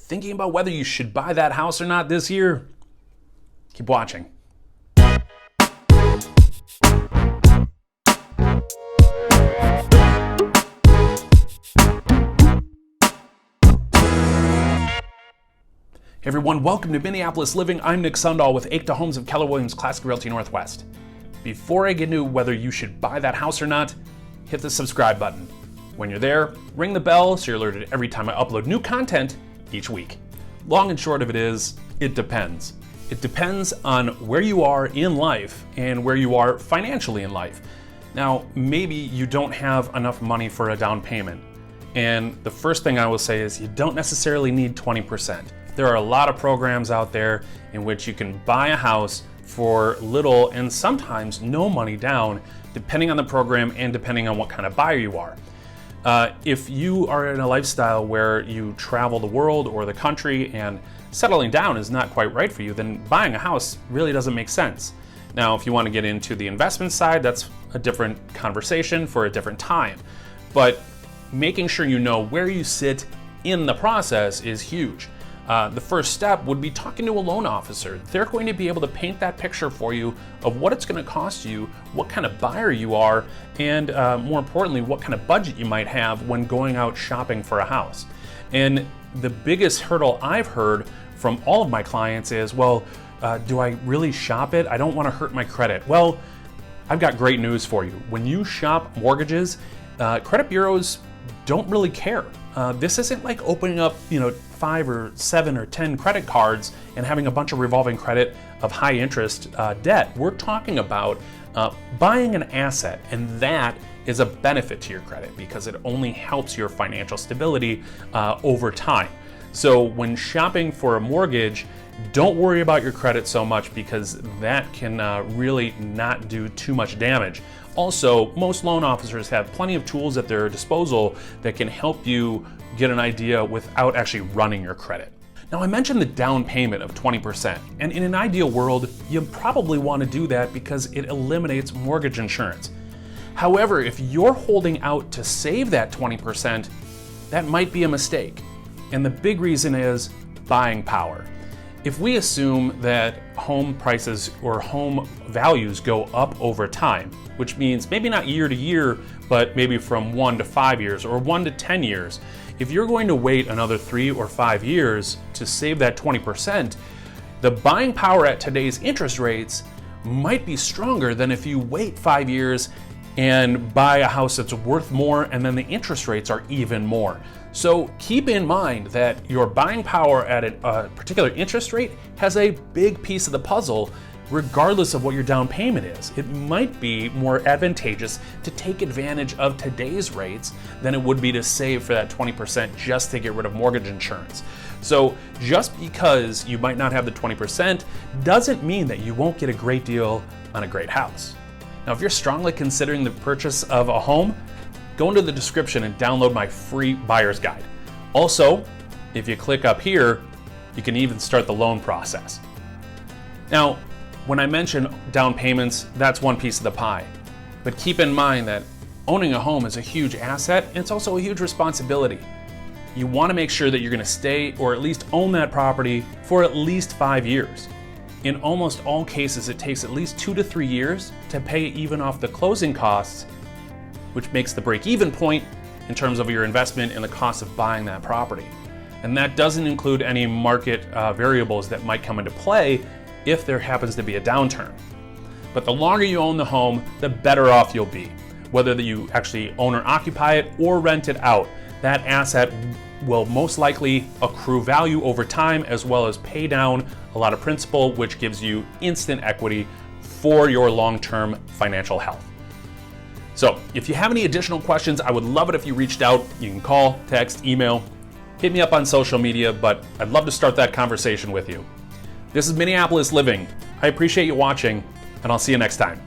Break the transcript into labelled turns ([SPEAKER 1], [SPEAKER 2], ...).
[SPEAKER 1] Thinking about whether you should buy that house or not this year? Keep watching. Hey everyone, welcome to Minneapolis Living. I'm Nick Sundahl with Ache to Homes of Keller Williams Classic Realty Northwest. Before I get into whether you should buy that house or not, hit the subscribe button. When you're there, ring the bell so you're alerted every time I upload new content each week. Long and short of it is, it depends. It depends on where you are in life and where you are financially in life. Now, maybe you don't have enough money for a down payment. And the first thing I will say is you don't necessarily need 20%. There are a lot of programs out there in which you can buy a house for little and sometimes no money down, depending on the program and depending on what kind of buyer you are. If you are in a lifestyle where you travel the world or the country and settling down is not quite right for you, then buying a house really doesn't make sense. Now, if you want to get into the investment side, that's a different conversation for a different time. But making sure you know where you sit in the process is huge. The first step would be talking to a loan officer. They're going to be able to paint that picture for you of what it's going to cost you, what kind of buyer you are, and more importantly, what kind of budget you might have when going out shopping for a house. And the biggest hurdle I've heard from all of my clients is, well, do I really shop it? I don't want to hurt my credit. Well, I've got great news for you. When you shop mortgages, credit bureaus don't really care. This isn't like opening up, 5 or 7 or 10 credit cards and having a bunch of revolving credit of high interest debt. We're talking about buying an asset, and that is a benefit to your credit because it only helps your financial stability over time. So when shopping for a mortgage, don't worry about your credit so much because that can really not do too much damage. Also, most loan officers have plenty of tools at their disposal that can help you get an idea without actually running your credit. Now, I mentioned the down payment of 20%, and in an ideal world, you probably want to do that because it eliminates mortgage insurance. However, if you're holding out to save that 20%, that might be a mistake. And the big reason is buying power. If we assume that home prices or home values go up over time, which means maybe not year to year, but maybe from 1 to 5 years or 1 to 10 years, if you're going to wait another 3 or 5 years to save that 20%, the buying power at today's interest rates might be stronger than if you wait 5 years and buy a house that's worth more and then the interest rates are even more. So keep in mind that your buying power at a particular interest rate has a big piece of the puzzle regardless of what your down payment is. It might be more advantageous to take advantage of today's rates than it would be to save for that 20% just to get rid of mortgage insurance. So just because you might not have the 20% doesn't mean that you won't get a great deal on a great house. Now, if you're strongly considering the purchase of a home, go into the description and download my free buyer's guide. Also, if you click up here, you can even start the loan process. Now, when I mention down payments, that's one piece of the pie. But keep in mind that owning a home is a huge asset and it's also a huge responsibility. You want to make sure that you're going to stay or at least own that property for at least 5 years. In almost all cases, it takes at least 2 to 3 years to pay even off the closing costs, which makes the break-even point in terms of your investment and the cost of buying that property. And that doesn't include any market variables that might come into play if there happens to be a downturn. But the longer you own the home, the better off you'll be. Whether you actually own or occupy it or rent it out, that asset will most likely accrue value over time as well as pay down a lot of principal, which gives you instant equity for your long-term financial health. So if you have any additional questions, I would love it if you reached out. You can call, text, email, hit me up on social media, but I'd love to start that conversation with you. This is Minneapolis Living. I appreciate you watching, and I'll see you next time.